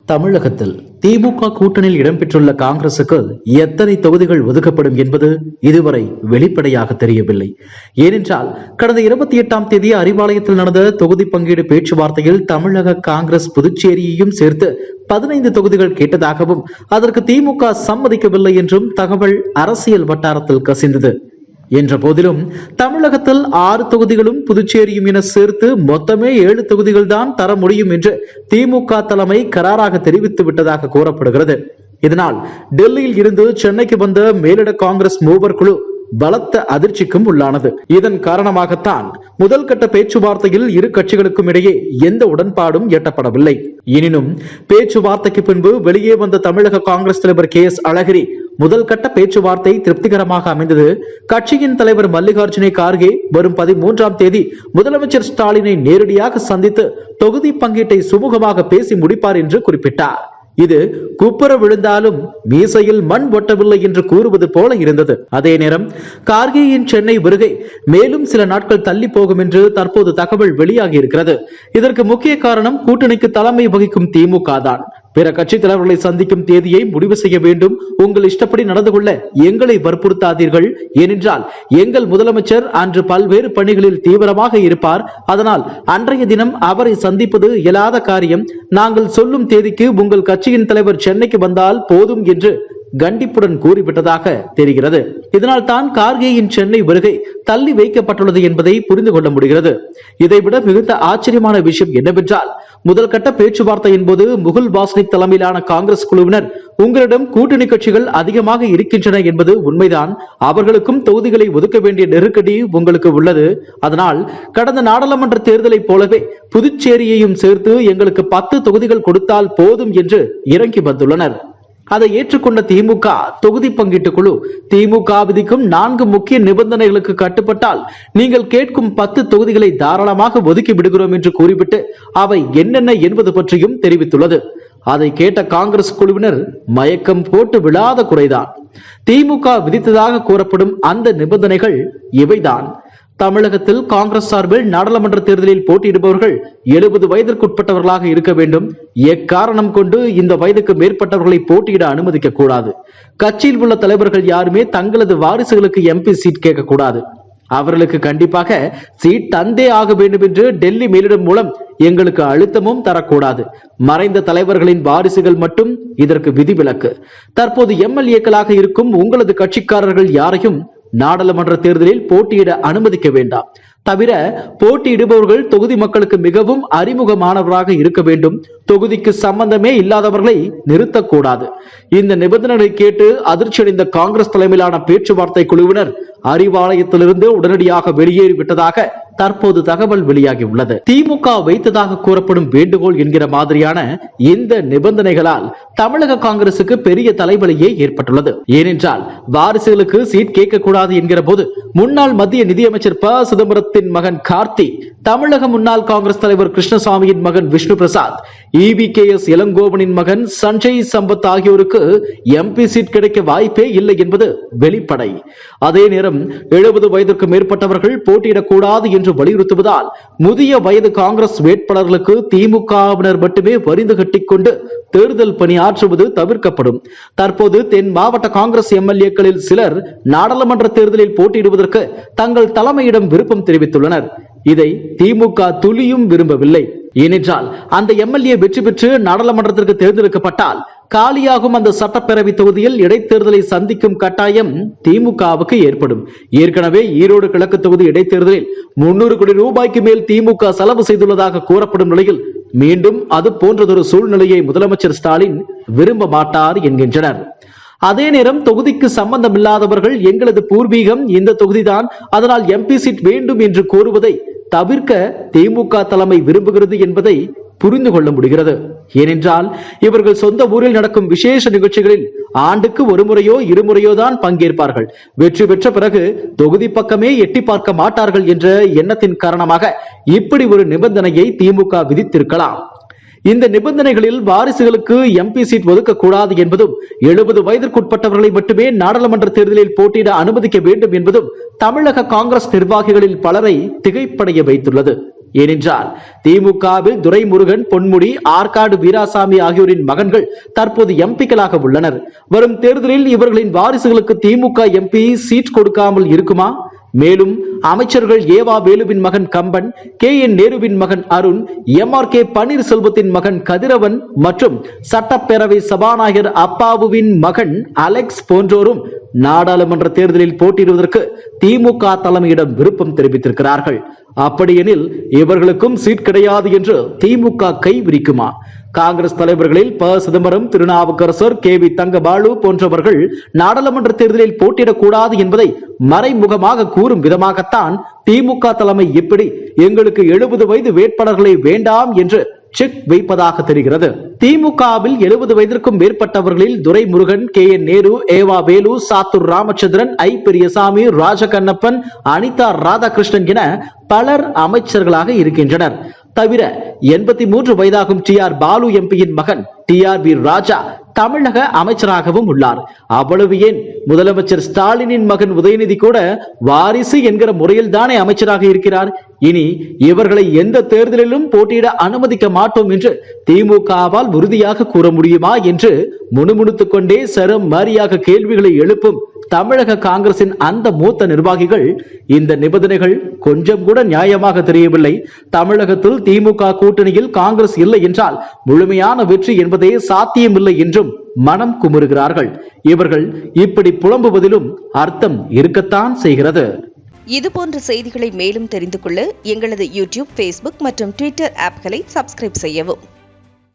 தமிழகத்தில் திமுக கூட்டணியில் இடம்பெற்றுள்ள காங்கிரசுக்கு எத்தனை தொகுதிகள் ஒதுக்கப்படும் என்பது இதுவரை வெளிப்படையாக தெரியவில்லை. ஏனென்றால் கடந்த 28ஆம் தேதி அறிவாலயத்தில் நடந்த தொகுதி பங்கீடு பேச்சுவார்த்தையில் தமிழக காங்கிரஸ் புதுச்சேரியையும் சேர்த்து 15 தொகுதிகள் கேட்டதாகவும் அதற்கு திமுக சம்மதிக்கவில்லை என்றும் தகவல் அரசியல் வட்டாரத்தில் கசிந்தது. என்ற போதிலும் தமிழகத்தில் 6 தொகுதிகளும் புதுச்சேரியும் என சேர்த்து மொத்தமே 7 தொகுதிகள் தான் தர முடியும் என்று திமுக தலைமை கராராக தெரிவித்து விட்டதாக கூறப்படுகிறது. இதனால் டெல்லியில் இருந்து சென்னைக்கு வந்த மேலிட காங்கிரஸ் மூவர் குழு பலத்த அதிர்ச்சிக்கும் உள்ளானது. இதன் காரணமாகத்தான் முதல் கட்ட பேச்சுவார்த்தையில் இரு கட்சிகளுக்கும் இடையே எந்த உடன்பாடும் எட்டப்படவில்லை. எனினும் பேச்சுவார்த்தைக்கு பின்பு வெளியே வந்த தமிழக காங்கிரஸ் தலைவர் KS அழகிரி முதல் கட்ட பேச்சுவார்த்தை திருப்திகரமாக அமைந்தது. கட்சியின் தலைவர் மல்லிகார்ஜுன கார்கே வரும் 13ஆம் தேதி முதலமைச்சர் ஸ்டாலினை நேரடியாக சந்தித்து தொகுதி பங்கீட்டை சுமூகமாக பேசி முடிப்பார் என்று குறிப்பிட்டார். இது குப்புற விழுந்தாலும் மீசையில் மண் ஒட்டவில்லை என்று கூறுவது போல இருந்தது. அதே நேரம் கார்கேயின் சென்னை வருகை மேலும் சில நாட்கள் தள்ளி போகும் என்று தற்போது தகவல் வெளியாகி இருக்கிறது. இதற்கு முக்கிய காரணம் கூட்டணிக்கு தலைமை வகிக்கும் திமுக தான். பிற கட்சி தலைவர்களை சந்திக்கும் தேதியை முடிவு செய்ய வேண்டும். உங்கள் இஷ்டப்படி நடந்து கொள்ள எங்களை வற்புறுத்தாதீர்கள். ஏனென்றால் எங்கள் முதலமைச்சர் அன்று பல்வேறு பணிகளில் தீவிரமாக இருப்பார். அதனால் அன்றைய தினம் அவரை சந்திப்பது இயலாத காரியம். நாங்கள் சொல்லும் தேதிக்கு உங்கள் கட்சியின் தலைவர் சென்னைக்கு வந்தால் போதும் என்று கண்டிப்புடன் கூறிவிட்டதாக தெரிகிறது. இதனால் தான் கார்கேயின் சென்னை வருகை தள்ளி வைக்கப்பட்டுள்ளது என்பதை புரிந்து கொள்ள முடிகிறது. இதைவிட மிகுந்த ஆச்சரியமான விஷயம் என்னவென்றால் முதல் கட்ட பேச்சுவார்த்தையின் போது முகுல் வாஸ்னிக் தலைமையிலான காங்கிரஸ் குழுவினர் உங்களிடம் கூட்டணி கட்சிகள் அதிகமாக இருக்கின்றன என்பது உண்மைதான். அவர்களுக்கும் தொகுதிகளை ஒதுக்க வேண்டிய நெருக்கடி உங்களுக்கு உள்ளது. அதனால் கடந்த நாடாளுமன்ற தேர்தலை போலவே புதுச்சேரியையும் சேர்த்து எங்களுக்கு 10 தொகுதிகள் கொடுத்தால் போதும் என்று இறங்கி வந்துள்ளனர். அதை ஏற்றுக்கொண்ட திமுக தொகுதி பங்கீட்டு குழு திமுக விதிக்கும் 4 முக்கிய நிபந்தனைகளுக்கு கட்டுப்பட்டால் நீங்கள் கேட்கும் 10 தொகுதிகளை தாராளமாக ஒதுக்கி விடுகிறோம் என்று கூறிவிட்டு அவை என்னென்ன என்பது பற்றியும் தெரிவித்துள்ளது. அதை கேட்ட காங்கிரஸ் குழுவினர் மயக்கம் போட்டு விழாத குறைதான். திமுக விதித்ததாக கூறப்படும் அந்த நிபந்தனைகள் இவைதான். தமிழகத்தில் காங்கிரஸ் சார்பில் நாடாளுமன்ற தேர்தலில் போட்டியிடுபவர்கள் 70 வயதிற்குட்பட்டவர்களாக இருக்க வேண்டும். எக்காரணம் கொண்டு இந்த வயதுக்கு மேற்பட்டவர்களை போட்டியிட அனுமதிக்க கூடாது. கட்சியில் உள்ள தலைவர்கள் யாருமே தங்களது வாரிசுகளுக்கு MP சீட் கேட்க கூடாது. அவர்களுக்கு கண்டிப்பாக சீட் தந்தே ஆக வேண்டும் என்று டெல்லி மேலிடம் மூலம் எங்களுக்கு அழுத்தமும் தரக்கூடாது. மறைந்த தலைவர்களின் வாரிசுகள் மட்டும் இதற்கு விதிவிலக்கு. தற்போது MLAக்களாக இருக்கும் உங்களது கட்சிக்காரர்கள் யாரையும் நாடாளுமன்ற தேர்தலில் போட்டியிட அனுமதிக்க வேண்டாம். தவிர போட்டியிடுபவர்கள் தொகுதி மக்களுக்கு மிகவும் அறிமுகமானவராக இருக்க வேண்டும். தொகுதிக்கு சம்பந்தமே இல்லாதவர்களை நிறுத்தக்கூடாது. இந்த நிபந்தனைகளை கேட்டு அதிர்ச்சியடைந்த காங்கிரஸ் தலைமையிலான பேச்சுவார்த்தை குழுவினர் அறிவாலயத்திலிருந்து உடனடியாக வெளியேறிவிட்டதாக தற்போது தகவல் வெளியாகி உள்ளது. திமுக வைத்ததாக கூறப்படும் வேண்டுகோள் என்கிற மாதிரியான இந்த நிபந்தனைகளால் தமிழக காங்கிரசுக்கு பெரிய தலைவலியே ஏற்பட்டுள்ளது. ஏனென்றால் வாரிசுகளுக்கு சீட் கேட்கக்கூடாது என்கிற போது முன்னாள் மத்திய நிதியமைச்சர் ப சிதம்பரத்தின் மகன் கார்த்தி, தமிழக முன்னாள் காங்கிரஸ் தலைவர் கிருஷ்ணசாமியின் மகன் விஷ்ணு பிரசாத், EVKS இளங்கோவனின் மகன் சஞ்சய் சம்பத் ஆகியோருக்கு MP சீட் கிடைக்க வாய்ப்பே இல்லை என்பது வெளிப்படை. அதே நேரம் 70 வயதிற்கு மேற்பட்டவர்கள் போட்டியிடக்கூடாது என்று வலியுறுத்துவதால் முதிய வயது காங்கிரஸ் வேட்பாளர்களுக்கு திமுகவினர் மட்டுமே வரிந்து கட்டிக்கொண்டு தேர்தல் பணியாற்றுவது தவிர்க்கப்படும். தற்போது தென் மாவட்ட காங்கிரஸ் MLAக்களில் சிலர் நாடாளுமன்ற தேர்தலில் போட்டியிடுவதற்கு தங்கள் தலைமையிடம் விருப்பம் தெரிவித்துள்ளனர். இதை திமுக துளியும் விரும்பவில்லை. ஏனென்றால் அந்த MLA வெற்றி பெற்று நாடாளுமன்றத்திற்கு தேர்ந்தெடுக்கப்பட்டால் காலியாகும் அந்த சட்டப்பேரவை தொகுதியில் இடைத்தேர்தலை சந்திக்கும் கட்டாயம் திமுகவுக்கு ஏற்படும். ஏற்கனவே ஈரோடு கிழக்கு தொகுதி இடைத்தேர்தலில் 300 கோடி ரூபாய்க்கு மேல் திமுக செலவு செய்துள்ளதாக கூறப்படும் நிலையில் மீண்டும் அது போன்றதொரு சூழ்நிலையை முதலமைச்சர் ஸ்டாலின் விரும்ப மாட்டார் என்கின்றனர். அதே நேரம் தொகுதிக்கு சம்பந்தமில்லாதவர்கள் எங்களது பூர்வீகம் இந்த தொகுதிதான், அதனால் MP சீட் வேண்டும் என்று கோருவதை தவிர்க்க திமுக தலைமை விரும்புகிறது என்பதை புரிந்து கொள்ள முடிகிறது. ஏனென்றால் இவர்கள் சொந்த ஊரில் நடக்கும் விசேஷ நிகழ்ச்சிகளில் ஆண்டுக்கு ஒரு முறையோ இருமுறையோ தான் பங்கேற்பார்கள். வெற்றி பெற்ற பிறகு தொகுதி பக்கமே எட்டி பார்க்க மாட்டார்கள் என்ற எண்ணத்தின் காரணமாக இப்படி ஒரு நிபந்தனையை திமுக விதித்திருக்கலாம். இந்த நிபந்தனைகளில் வாரிசுகளுக்கு MP சீட் ஒதுக்க கூடாது என்பதும் 70 வயதிற்குட்பட்டவர்களை மட்டுமே நாடாளுமன்ற தேர்தலில் போட்டியிட அனுமதிக்க வேண்டும் என்பதும் தமிழக காங்கிரஸ் நிர்வாகிகளில் பலரை திகைப்படைய வைத்துள்ளது. ஏனென்றால் திமுகவில் துரைமுருகன், பொன்முடி, ஆற்காடு வீராசாமி ஆகியோரின் மகன்கள் தற்போது எம்பிக்களாக உள்ளனர். வரும் தேர்தலில் இவர்களின் வாரிசுகளுக்கு திமுக எம்பி சீட் கொடுக்காமல் இருக்குமா? மேலும் அமைச்சர்கள் ஏவா வேலுவின் மகன் கம்பன், KN நேருவின் மகன் அருண், MRK பன்னீர்செல்வத்தின் மகன் கதிரவன் மற்றும் சட்டப்பேரவை சபாநாயகர் அப்பாவுவின் மகன் அலெக்ஸ் போன்றோரும் நாடாளுமன்ற தேர்தலில் போட்டியிடுவதற்கு திமுக தலைமையிடம் விருப்பம் தெரிவித்திருக்கிறார்கள். அப்படியெனில் இவர்களுக்கும் சீட் கிடையாது என்று திமுக கை விரிக்குமா? காங்கிரஸ் தலைவர்களில் ப. சிதம்பரம், திருநாவுக்கரசர், KV தங்கபாலு போன்றவர்கள் நாடாளுமன்ற தேர்தலில் போட்டியிடக்கூடாது என்பதை மறைமுகமாக கூறும் விதமாகத்தான் திமுக தலைமை இப்படி எங்களுக்கு 70 வயது வேட்பாளர்களை வேண்டாம் என்று செக் வைப்பதாக தெரிகிறது. திமுகவில் 70 வயதிற்கும் மேற்பட்டவர்களில் துரைமுருகன், KN நேரு, ஏவா வேலு, சாத்தூர் ராமச்சந்திரன், ஐ. பெரியசாமி, ராஜகண்ணப்பன், அனிதா ராதாகிருஷ்ணன் என பலர் அமைச்சர்களாக இருக்கின்றனர். தவிர 83 வயதாகும் TR பாலு எம்பியின் மகன் TRV ராஜா தமிழக அமைச்சராகவும் உள்ளார். அவ்வளவு ஏன், முதலமைச்சர் ஸ்டாலினின் மகன் உதயநிதி கூட வாரிசு என்கிற முறையில் தானே அமைச்சராக இருக்கிறார். இனி இவர்களை எந்த தேர்தலிலும் போட்டியிட அனுமதிக்க மாட்டோம் என்று திமுகவால் உறுதியாக கூற முடியுமா என்று முணுமுணுத்துக் கொண்டே சரம் மாரியாக கேள்விகளை எழுப்பும் தமிழக காங்கிரசின் அந்த மூத்த நிர்வாகிகள் இந்த நிபந்தனைகள் கொஞ்சம் கூட நியாயமாக தெரியவில்லை. தமிழகத்தில் திமுக கூட்டணியில் காங்கிரஸ் இல்லை என்றால் முழுமையான வெற்றி என்பதே சாத்தியமில்லை என்றும் மனம் குமுறுகிறார்கள். இவர்கள் இப்படி புலம்புவதிலும் அர்த்தம் இருக்கத்தான் செய்கிறது. இதுபோன்ற செய்திகளை மேலும் தெரிந்து கொள்ள எங்களது யூடியூப், Facebook மற்றும் Twitter ஆப்களை சப்ஸ்கிரைப் செய்யவும்.